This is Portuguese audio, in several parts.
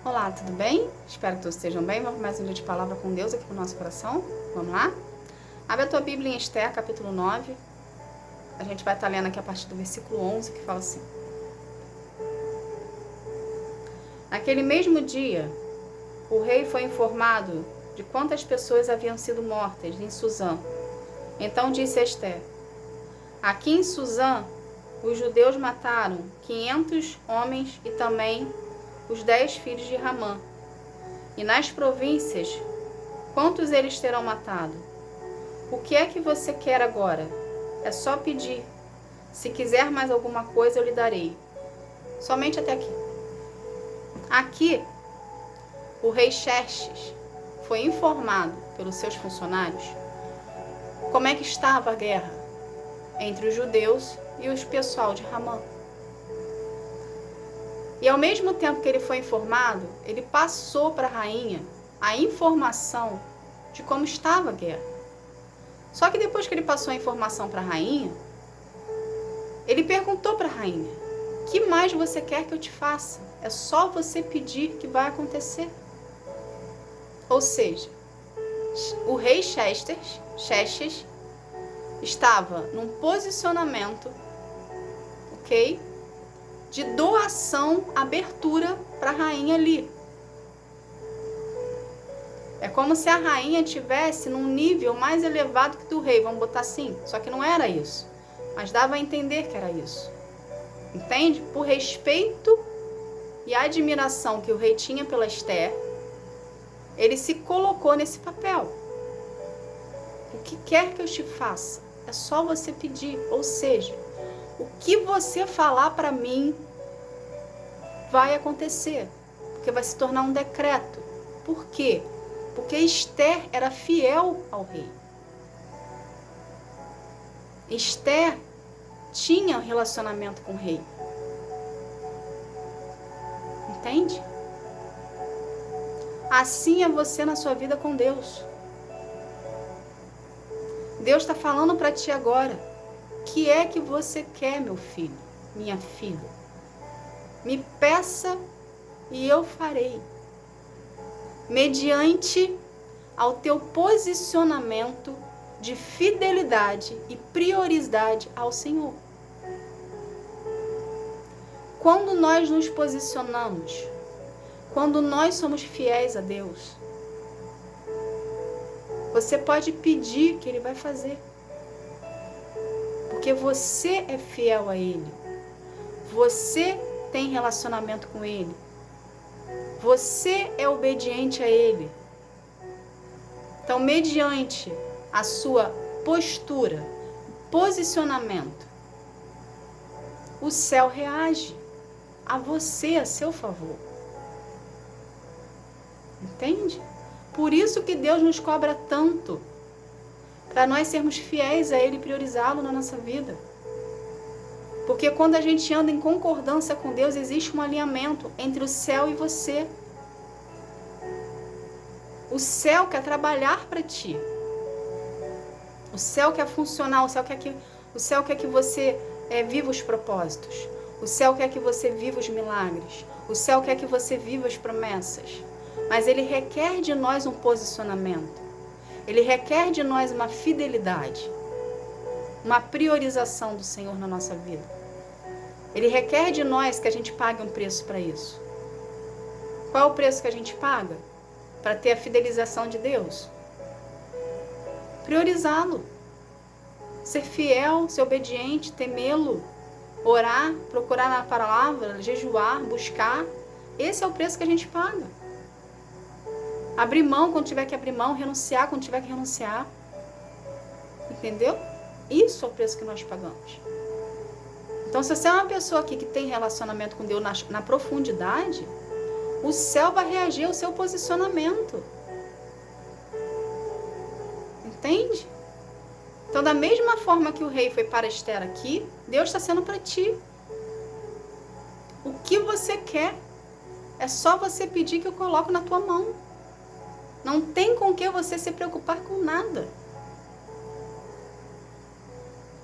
Olá, tudo bem? Espero que todos estejam bem. Vamos mais um dia de palavra com Deus aqui no nosso coração. Vamos lá? Abre a tua Bíblia em Esther, capítulo 9. A gente vai estar lendo aqui a partir do versículo 11, que fala assim. Naquele mesmo dia, o rei foi informado de quantas pessoas haviam sido mortas em Suzã. Então disse a Esther: aqui em Suzã, os judeus mataram 500 homens e também os 10 filhos de Ramã. E nas províncias, quantos eles terão matado? O que é que você quer agora? É só pedir. Se quiser mais alguma coisa, eu lhe darei. Somente até aqui. Aqui, o rei Xerxes foi informado pelos seus funcionários como é que estava a guerra entre os judeus e o pessoal de Ramã. E ao mesmo tempo que ele foi informado, ele passou para a rainha a informação de como estava a guerra. Só que depois que ele passou a informação para a rainha, ele perguntou para a rainha: o que mais você quer que eu te faça? É só você pedir que vai acontecer. Ou seja, o rei Xerxes estava num posicionamento, ok? De doação, abertura para a rainha ali. É como se a rainha tivesse num nível mais elevado que do rei, vamos botar assim. Só que não era isso, mas dava a entender que era isso. Entende? Por respeito e admiração que o rei tinha pela Esther, ele se colocou nesse papel. O que quer que eu te faça? É só você pedir. Ou seja, o que você falar para mim vai acontecer, porque vai se tornar um decreto. Por quê? Porque Esther era fiel ao rei. Esther tinha um relacionamento com o rei. Entende? Assim é você na sua vida com Deus. Deus está falando para ti agora: o que é que você quer, meu filho, minha filha? Me peça e eu farei, mediante ao teu posicionamento de fidelidade e prioridade ao Senhor. Quando nós nos posicionamos, quando nós somos fiéis a Deus, você pode pedir que Ele vai fazer, porque você é fiel a Ele, você tem relacionamento com Ele, você é obediente a Ele. Então, mediante a sua postura, posicionamento, o céu reage a você, a seu favor. Entende? Por isso que Deus nos cobra tanto, para nós sermos fiéis a Ele e priorizá-lo na nossa vida. Porque quando a gente anda em concordância com Deus, existe um alinhamento entre o céu e você. O céu quer trabalhar para ti. O céu quer funcionar, o céu quer que você viva os propósitos. O céu quer que você viva os milagres. O céu quer que você viva as promessas. Mas Ele requer de nós um posicionamento. Ele requer de nós uma fidelidade, uma priorização do Senhor na nossa vida. Ele requer de nós que a gente pague um preço para isso. Qual é o preço que a gente paga para ter a fidelização de Deus? Priorizá-lo. Ser fiel, ser obediente, temê-lo, orar, procurar na palavra, jejuar, buscar. Esse é o preço que a gente paga. Abrir mão quando tiver que abrir mão, renunciar quando tiver que renunciar. Entendeu? Isso é o preço que nós pagamos. Então, se você é uma pessoa aqui que tem relacionamento com Deus na profundidade, o céu vai reagir ao seu posicionamento. Entende? Então, da mesma forma que o rei foi para Esther aqui, Deus está sendo para ti. O que você quer, é só você pedir que eu coloco na tua mão. Não tem com que você se preocupar com nada.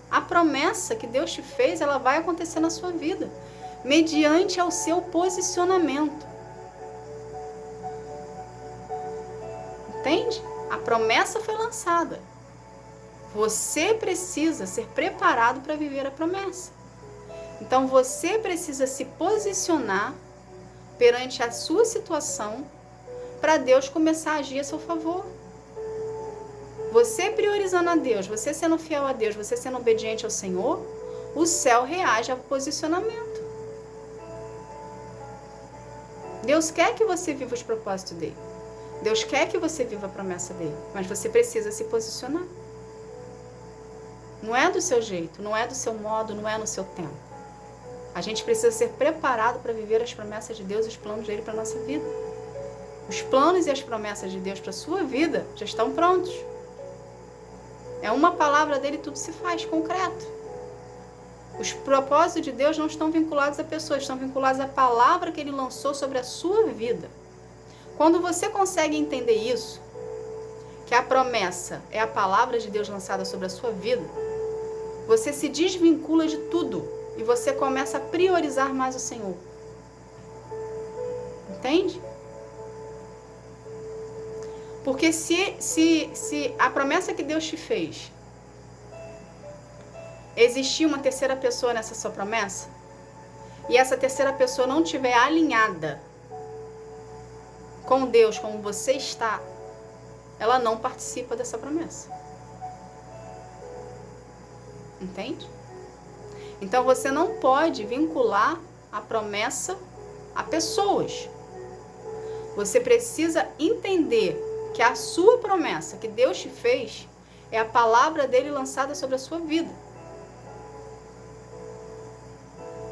A promessa que Deus te fez, ela vai acontecer na sua vida, mediante ao seu posicionamento. Entende? A promessa foi lançada. Você precisa ser preparado para viver a promessa. Então você precisa se posicionar perante a sua situação para Deus começar a agir a seu favor. Você priorizando a Deus, você sendo fiel a Deus, você sendo obediente ao Senhor, o céu reage ao posicionamento. Deus quer que você viva os propósitos dele. Deus quer que você viva a promessa dele, mas você precisa se posicionar. Não é do seu jeito, não é do seu modo, não é no seu tempo. A gente precisa ser preparado para viver as promessas de Deus e os planos dele para a nossa vida. Os planos e as promessas de Deus para a sua vida já estão prontos. É uma palavra dele, tudo se faz concreto. Os propósitos de Deus não estão vinculados a pessoas, estão vinculados à palavra que ele lançou sobre a sua vida. Quando você consegue entender isso, que a promessa é a palavra de Deus lançada sobre a sua vida, você se desvincula de tudo e você começa a priorizar mais o Senhor. Entende? Porque se a promessa que Deus te fez, existir uma terceira pessoa nessa sua promessa, e essa terceira pessoa não estiver alinhada com Deus como você está, ela não participa dessa promessa. Entende? Então você não pode vincular a promessa a pessoas. Você precisa entender que a sua promessa que Deus te fez é a palavra dele lançada sobre a sua vida.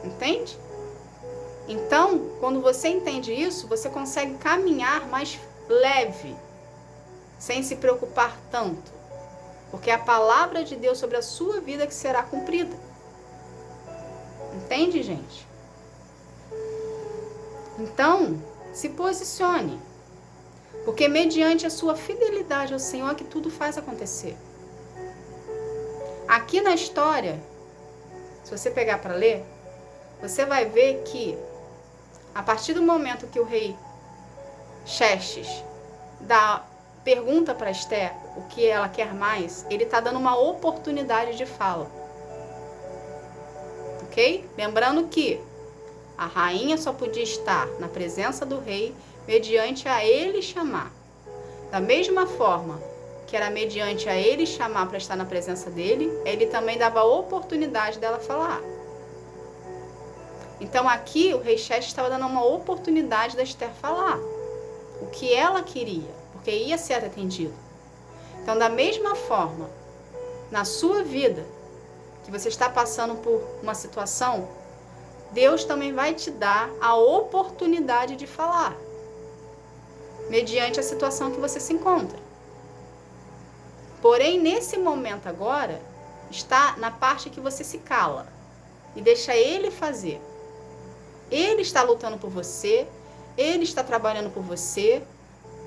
Entende? Então, quando você entende isso, você consegue caminhar mais leve, sem se preocupar tanto, porque é a palavra de Deus sobre a sua vida que será cumprida. Entende, gente? Então, se posicione, porque mediante a sua fidelidade ao Senhor é que tudo faz acontecer. Aqui na história, se você pegar para ler, você vai ver que a partir do momento que o rei Xerxes pergunta para Esther o que ela quer mais, ele está dando uma oportunidade de fala. Ok? Lembrando que a rainha só podia estar na presença do rei mediante a ele chamar. Da mesma forma que era mediante a ele chamar para estar na presença dele, ele também dava a oportunidade dela falar. Então aqui o rei Xerxes estava dando uma oportunidade da Esther falar o que ela queria, porque ia ser atendido. Então, da mesma forma, na sua vida, que você está passando por uma situação, Deus também vai te dar a oportunidade de falar, mediante a situação que você se encontra. Porém, nesse momento agora, está na parte que você se cala e deixa ele fazer. Ele está lutando por você, ele está trabalhando por você.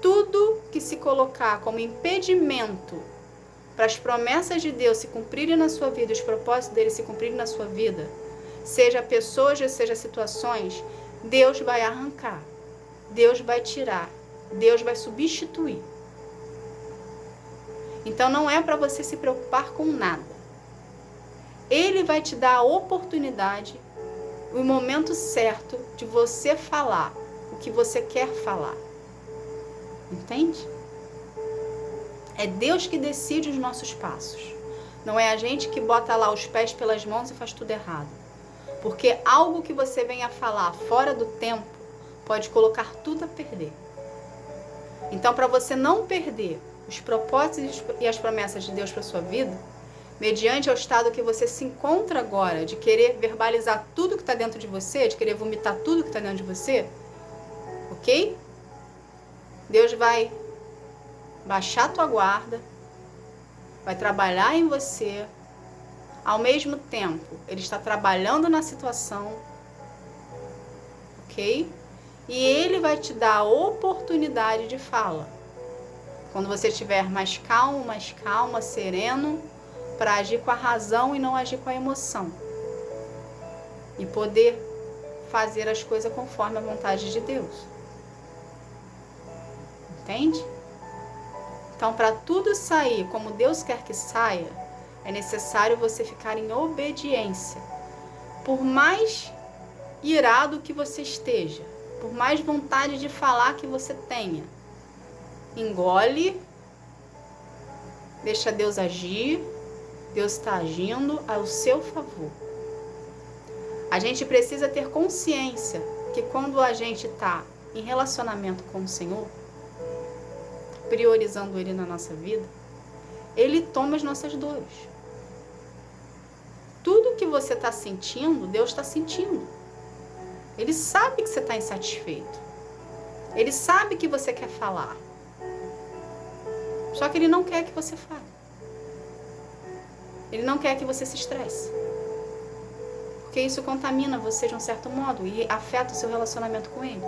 Tudo que se colocar como impedimento para as promessas de Deus se cumprirem na sua vida, os propósitos dele se cumprirem na sua vida, seja pessoas, seja situações, Deus vai arrancar, Deus vai tirar, Deus vai substituir. Então não é para você se preocupar com nada. Ele vai te dar a oportunidade, o momento certo de você falar o que você quer falar. Entende? É Deus que decide os nossos passos. Não é a gente que bota lá os pés pelas mãos e faz tudo errado. Porque algo que você venha falar fora do tempo pode colocar tudo a perder. Então, para você não perder os propósitos e as promessas de Deus para sua vida, mediante o estado que você se encontra agora, de querer verbalizar tudo que está dentro de você, de querer vomitar tudo que está dentro de você, ok? Deus vai baixar a tua guarda, vai trabalhar em você, ao mesmo tempo, Ele está trabalhando na situação, ok? E Ele vai te dar a oportunidade de fala. Quando você estiver mais calma, sereno, para agir com a razão e não agir com a emoção. E poder fazer as coisas conforme a vontade de Deus. Entende? Então, para tudo sair como Deus quer que saia, é necessário você ficar em obediência. Por mais irado que você esteja, por mais vontade de falar que você tenha, engole, deixa Deus agir. Deus está agindo ao seu favor. A gente precisa ter consciência que quando a gente está em relacionamento com o Senhor, priorizando Ele na nossa vida, Ele toma as nossas dores. Tudo que você está sentindo, Deus está sentindo. Ele sabe que você está insatisfeito. Ele sabe que você quer falar. Só que Ele não quer que você fale. Ele não quer que você se estresse. Porque isso contamina você de um certo modo e afeta o seu relacionamento com Ele.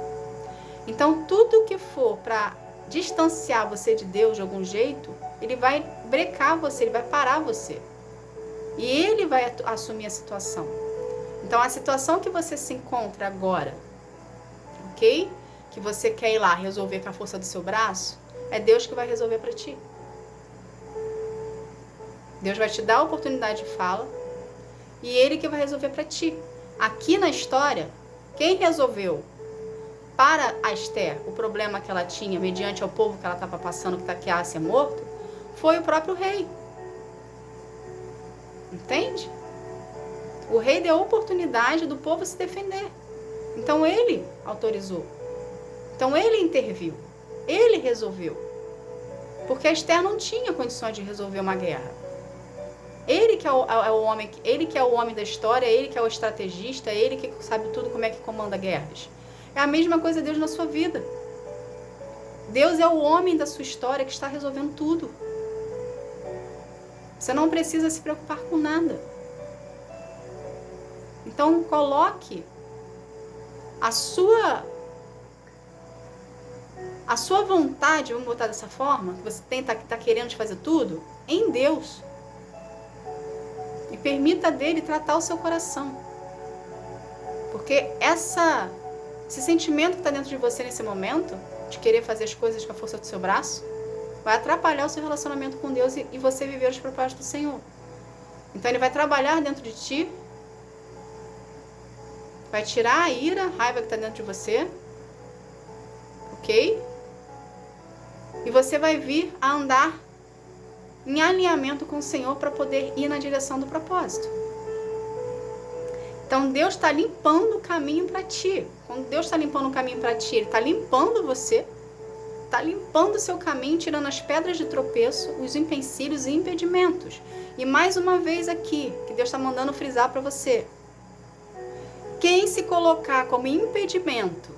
Então, tudo que for para distanciar você de Deus de algum jeito, Ele vai brecar você, Ele vai parar você. E Ele vai assumir a situação. Então, a situação que você se encontra agora, ok? Que você quer ir lá resolver com a força do seu braço, é Deus que vai resolver para ti. Deus vai te dar a oportunidade de fala e Ele que vai resolver para ti. Aqui na história, quem resolveu para a Esther o problema que ela tinha mediante ao povo que ela estava passando, que ia ser morto, foi o próprio rei. Entende? O rei deu a oportunidade do povo se defender. Então ele autorizou. Então ele interviu. Ele resolveu. Porque a Esther não tinha condições de resolver uma guerra. Ele que é o homem, ele que é o homem da história, ele que é o estrategista, ele que sabe tudo como é que comanda guerras. É a mesma coisa Deus na sua vida. Deus é o homem da sua história que está resolvendo tudo. Você não precisa se preocupar com nada. Então coloque a sua vontade, vamos botar dessa forma, que você está querendo fazer tudo, em Deus. E permita dele tratar o seu coração. Porque esse sentimento que está dentro de você nesse momento, de querer fazer as coisas com a força do seu braço, vai atrapalhar o seu relacionamento com Deus e você viver os propósitos do Senhor. Então ele vai trabalhar dentro de ti, vai tirar a ira, a raiva que está dentro de você, ok? E você vai vir a andar em alinhamento com o Senhor para poder ir na direção do propósito. Então Deus está limpando o caminho para ti. Quando Deus está limpando o caminho para ti, Ele está limpando você, está limpando o seu caminho, tirando as pedras de tropeço, os empecilhos e impedimentos. E mais uma vez aqui, que Deus está mandando frisar para você. Quem se colocar como impedimento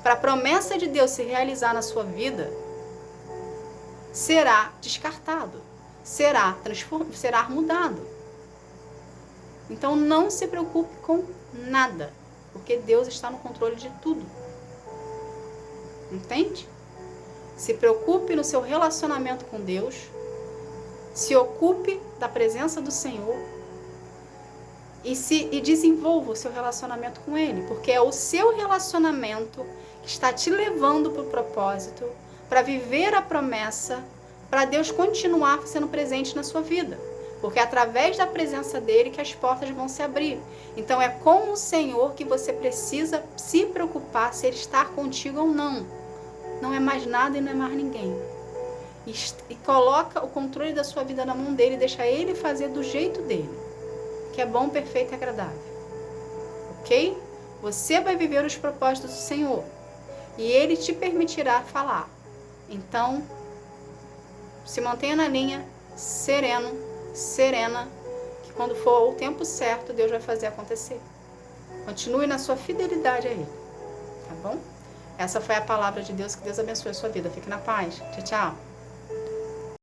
para a promessa de Deus se realizar na sua vida, será descartado, será mudado. Então não se preocupe com nada, porque Deus está no controle de tudo. Entende? Se preocupe no seu relacionamento com Deus, se ocupe da presença do Senhor e desenvolva o seu relacionamento com Ele, porque é o seu relacionamento que está te levando para o propósito, para viver a promessa, para Deus continuar sendo presente na sua vida. Porque é através da presença dEle que as portas vão se abrir. Então é com o Senhor que você precisa se preocupar se Ele está contigo ou não. Não é mais nada e não é mais ninguém. E coloca o controle da sua vida na mão dEle e deixa Ele fazer do jeito dEle, que é bom, perfeito e agradável. Ok? Você vai viver os propósitos do Senhor e Ele te permitirá falar. Então, se mantenha na linha, serena, que quando for o tempo certo, Deus vai fazer acontecer. Continue na sua fidelidade a Ele, tá bom? Essa foi a palavra de Deus, que Deus abençoe a sua vida. Fique na paz. Tchau, tchau.